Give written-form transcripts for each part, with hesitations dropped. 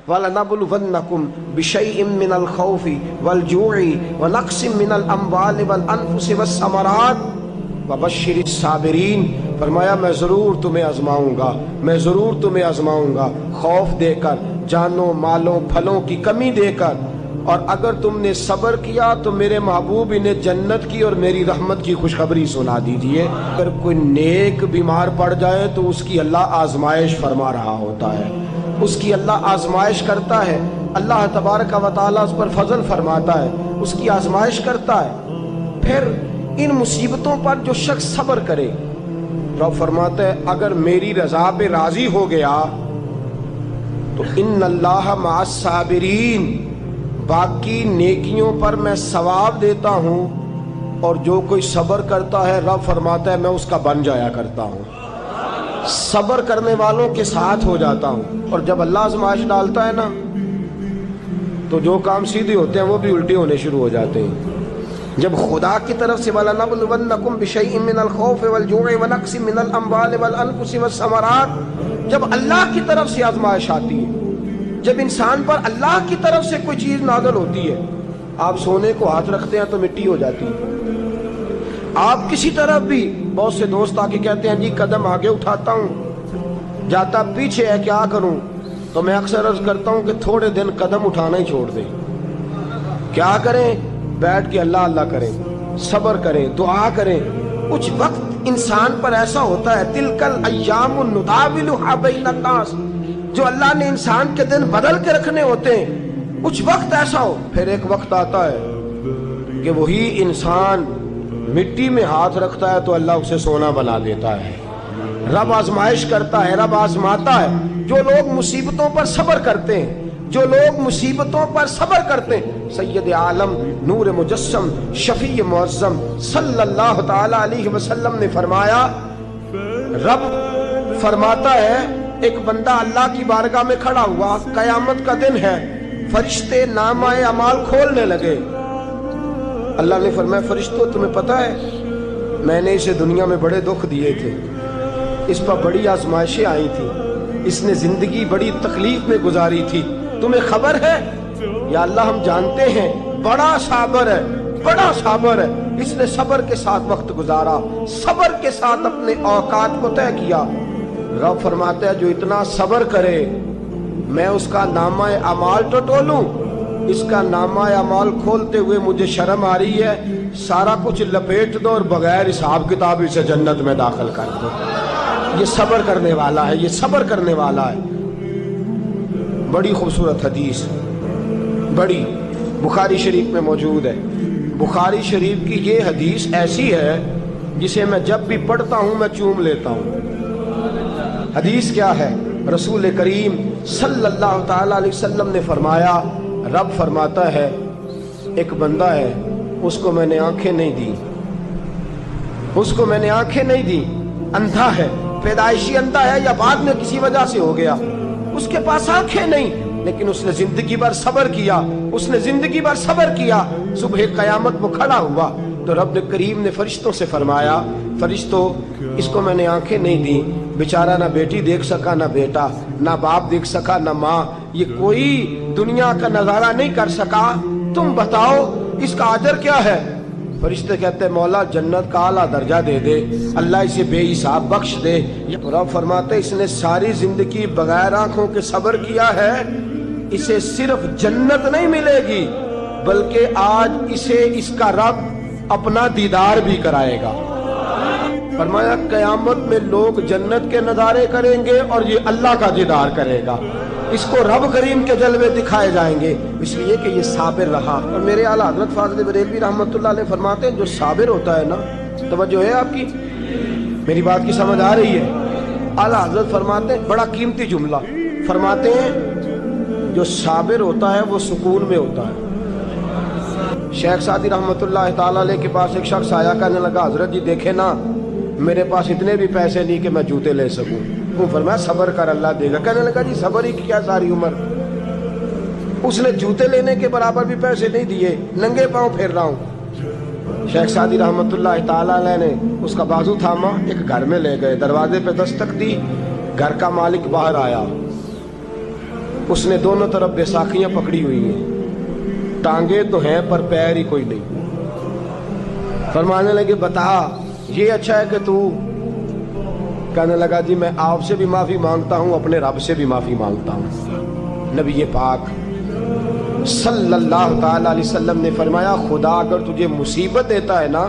وَلَنَبْلُوَنَّكُمْ بِشَيْءٍ مِّنَ الْخَوْفِ وَالْجُوعِ وَنَقْصٍ مِّنَ الْأَمْوَالِ وَالْأَنفُسِ وَالثَّمَرَاتِ وَبَشِّرِ الصَّابِرِينَ۔ فرمایا میں ضرور تمہیں آزماؤں گا، میں ضرور تمہیں آزماؤں گا، خوف دے کر، جانوں مالوں پھلوں کی کمی دے کر، اور اگر تم نے صبر کیا تو میرے محبوب انہیں جنت کی اور میری رحمت کی خوشخبری سنا دیجئے۔ اگر کوئی نیک بیمار پڑ جائے تو اس کی اللہ آزمائش فرما رہا ہوتا ہے، اس کی اللہ آزمائش کرتا ہے، اللہ تبارک و تعالیٰ اس پر فضل فرماتا ہے، اس کی آزمائش کرتا ہے۔ پھر ان مصیبتوں پر جو شخص صبر کرے، رب فرماتا ہے اگر میری رضا پہ راضی ہو گیا تو ان اللہ مع الصابرین، باقی نیکیوں پر میں ثواب دیتا ہوں، اور جو کوئی صبر کرتا ہے رب فرماتا ہے میں اس کا بن جایا کرتا ہوں، صبر کرنے والوں کے ساتھ ہو جاتا ہوں۔ اور جب اللہ آزمائش ڈالتا ہے نا تو جو کام سیدھے ہوتے ہیں وہ بھی الٹے ہونے شروع ہو جاتے ہیں۔ جب خدا کی طرف سے وَلَنَبْلُوَنَّكُمْ بِشَيْءٍ مِّنَ الْخَوْفِ وَالْجُوعِ وَنَقْصٍ مِّنَ الْأَمْوَالِ وَالْأَنفُسِ وَالثَّمَرَاتِ، جب اللہ کی طرف سے آزمائش آتی ہے، جب انسان پر اللہ کی طرف سے کوئی چیز نازل ہوتی ہے، آپ سونے کو ہاتھ رکھتے ہیں تو مٹی ہو جاتی ہے، آپ کسی طرف بھی، بہت سے دوست آ کے کہتے ہیں جی قدم آگے اٹھاتا ہوں جاتا پیچھے ہے، کیا کروں؟ تو میں اکثر عرض کرتا ہوں کہ تھوڑے دن قدم اٹھانا ہی چھوڑ دیں، کیا کریں؟ بیٹھ کے اللہ اللہ کریں، صبر کریں، دعا کریں۔ کچھ وقت انسان پر ایسا ہوتا ہے، تلک الایام نداولها بین الناس، جو اللہ نے انسان کے دن بدل کے رکھنے ہوتے ہیں، کچھ وقت ایسا ہو، پھر ایک وقت آتا ہے کہ وہی انسان مٹی میں ہاتھ رکھتا ہے تو اللہ اسے سونا بنا دیتا ہے۔ رب آزمائش کرتا ہے، رب آزماتا ہے۔ جو لوگ مصیبتوں پر صبر کرتے ہیں، جو لوگ مصیبتوں پر صبر کرتے ہیں، سید عالم نور مجسم شفیع معظم صلی اللہ تعالی علیہ وسلم نے فرمایا، رب فرماتا ہے ایک بندہ اللہ کی بارگاہ میں کھڑا ہوا، قیامت کا دن ہے، فرشتے نامہ اعمال کھولنے لگے۔ اللہ نے فرمایا فرشتوں تمہیں پتہ ہے میں نے اسے دنیا میں بڑے دکھ دیے تھے، اس پر بڑی آزمائشیں آئی تھیں، اس نے زندگی بڑی تکلیف میں گزاری تھی، تمہیں خبر ہے؟ یا اللہ ہم جانتے ہیں، بڑا صابر ہے، بڑا صابر ہے، اس نے صبر کے ساتھ وقت گزارا، صبر کے ساتھ اپنے اوقات کو طے کیا۔ رب فرماتا ہے جو اتنا صبر کرے میں اس کا نامہ اعمال ٹٹولوں، اس کا نامہ اعمال کھولتے ہوئے مجھے شرم آ رہی ہے، سارا کچھ لپیٹ دو اور بغیر حساب کتاب اسے جنت میں داخل کر دو۔ یہ صبر کرنے والا ہے، یہ صبر کرنے والا ہے۔ بڑی خوبصورت حدیث، بڑی بخاری شریف میں موجود ہے۔ بخاری شریف کی یہ حدیث ایسی ہے جسے میں جب بھی پڑھتا ہوں میں چوم لیتا ہوں۔ حدیث کیا ہے؟ رسول کریم صلی اللہ تعالی علیہ وسلم نے فرمایا، رب فرماتا ہے ایک بندہ ہے، اس کو میں نے آنکھیں نہیں دی، اس کو میں نے آنکھیں نہیں دی، اندھا ہے، پیدائشی اندھا ہے یا بعد میں کسی وجہ سے ہو گیا، اس کے پاس آنکھیں نہیں، لیکن اس نے زندگی بھر صبر کیا، اس نے زندگی بھر صبر کیا، صبح قیامت وہ کھڑا ہوا تو رب کریم نے فرشتوں سے فرمایا، فرشتوں اس کو میں نے آنکھیں نہیں دی، بیچارہ نہ بیٹی دیکھ سکا نہ بیٹا، نہ باپ دیکھ سکا نہ ماں، یہ کوئی دنیا کا نظارہ نہیں کر سکا، تم بتاؤ اس کا اجر کیا ہے؟ فرشتے کہتے ہیں مولا جنت کا اعلیٰ درجہ دے دے، اللہ اسے بے حساب بخش دے۔ رب فرماتے اس نے ساری زندگی بغیر آنکھوں کے صبر کیا ہے، اسے صرف جنت نہیں ملے گی بلکہ آج اسے اس کا رب اپنا دیدار بھی کرائے گا۔ فرمایا قیامت میں لوگ جنت کے نظارے کریں گے اور یہ اللہ کا دیدار کرے گا، اس کو رب کریم کے جلوے دکھائے جائیں گے، اس لیے کہ یہ صابر رہا۔ اور میرے اعلیٰ حضرت فاضل بریلوی رحمۃ اللہ علیہ فرماتے ہیں جو صابر ہوتا ہے نا، توجہ ہے آپ کی، میری بات کی سمجھ آ رہی ہے؟ اعلیٰ حضرت فرماتے ہیں بڑا قیمتی جملہ، فرماتے ہیں جو صابر ہوتا ہے وہ سکون میں ہوتا ہے۔ شیخ سعدی رحمۃ اللہ تعالیٰ علیہ کے پاس ایک شخص آیا، کہنے لگا حضرت جی دیکھیں نا میرے پاس اتنے بھی پیسے نہیں کہ میں جوتے لے سکوں۔ وہ فرمایا صبر کر اللہ دے گا۔ کہنے لگا جی صبر ہی کیا ساری عمر، اس نے جوتے لینے کے برابر بھی پیسے نہیں دیے، ننگے پاؤں پھر رہا ہوں۔ شیخ سعدی رحمۃ اللہ تعالیٰ علیہ نے اس کا بازو تھاما، ایک گھر میں لے گئے، دروازے پہ دستک دی، گھر کا مالک باہر آیا، اس نے دونوں طرف بیساکھیاں پکڑی ہوئی ہیں، ٹانگیں تو ہیں پر پیر ہی کوئی نہیں۔ فرمانے لگے بتا یہ اچھا ہے کہ تو، کہنے لگا جی میں آپ سے بھی معافی مانگتا ہوں، اپنے رب سے بھی معافی مانگتا ہوں۔ نبی پاک صلی اللہ تعالی علیہ وسلم نے فرمایا خدا اگر تجھے مصیبت دیتا ہے نا،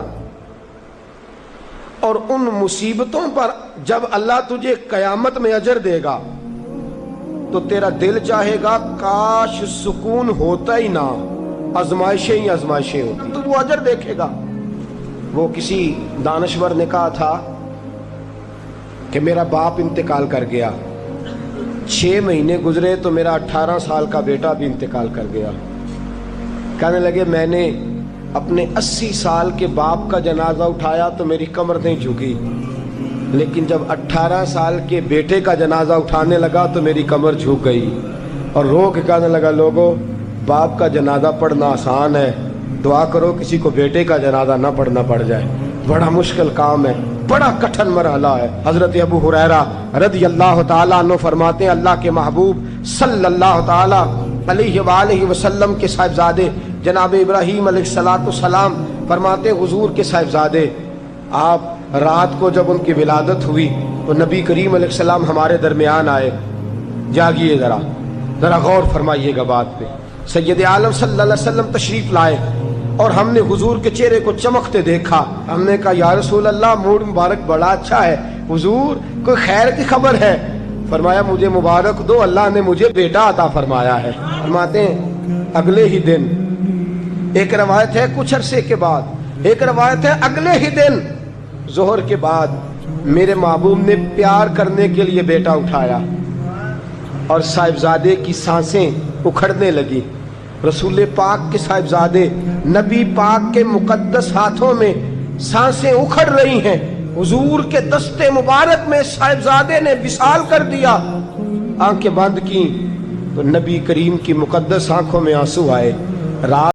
اور ان مصیبتوں پر جب اللہ تجھے قیامت میں اجر دے گا تو تیرا دل چاہے گا کاش سکون ہوتا ہی نہ، آزمائشیں ہی آزمائشیں ہوتی، تو وہ اجر دیکھے گا۔ وہ کسی دانشور نے کہا تھا کہ میرا باپ انتقال کر گیا، 6 مہینے گزرے تو میرا 18 سال کا بیٹا بھی انتقال کر گیا۔ کہنے لگے میں نے اپنے 80 سال کے باپ کا جنازہ اٹھایا تو میری کمر نہیں جھکی، لیکن جب 18 سال کے بیٹے کا جنازہ اٹھانے لگا تو میری کمر جھک گئی، اور رو کے کہنے لگا لوگوں باپ کا جنازہ پڑھنا آسان ہے، دعا کرو کسی کو بیٹے کا جنازہ نہ پڑھنا پڑ جائے، بڑا مشکل کام ہے، بڑا کٹھن مرحلہ ہے۔ حضرت ابو ہریرہ رضی اللہ تعالیٰ عنہ فرماتے ہیں اللہ کے محبوب صلی اللہ تعالیٰ علیہ وآلہ وسلم کے صاحبزادے جناب ابراہیم علیہ السلام فرماتے ہیں حضور کے صاحبزادے آپ رات کو جب ان کی ولادت ہوئی تو نبی کریم علیہ السلام ہمارے درمیان آئے۔ جاگیے ذرا غور فرمائیے گا بات پہ۔ سید عالم صلی اللہ علیہ وسلم تشریف لائے اور ہم نے حضور کے چہرے کو چمکتے دیکھا۔ ہم نے کہا یا رسول اللہ موڈ مبارک بڑا اچھا ہے، حضور کوئی خیر کی خبر ہے؟ فرمایا مجھے مبارک دو، اللہ نے مجھے بیٹا عطا فرمایا ہے۔ فرماتے ہیں اگلے ہی دن، ایک روایت ہے کچھ عرصے کے بعد، ایک روایت ہے اگلے ہی دن ظہر کے بعد میرے محبوب نے پیار کرنے کے لیے بیٹا اٹھایا اور صاحبزادے کی سانسیں اکھڑنے لگی۔ رسول پاک کے صاحبزادے نبی پاک کے مقدس ہاتھوں میں سانسیں اکھڑ رہی ہیں، حضور کے دستے مبارک میں صاحبزادے نے وصال کر دیا۔ آنکھیں بند کی تو نبی کریم کی مقدس آنکھوں میں آنسو آئے۔ رات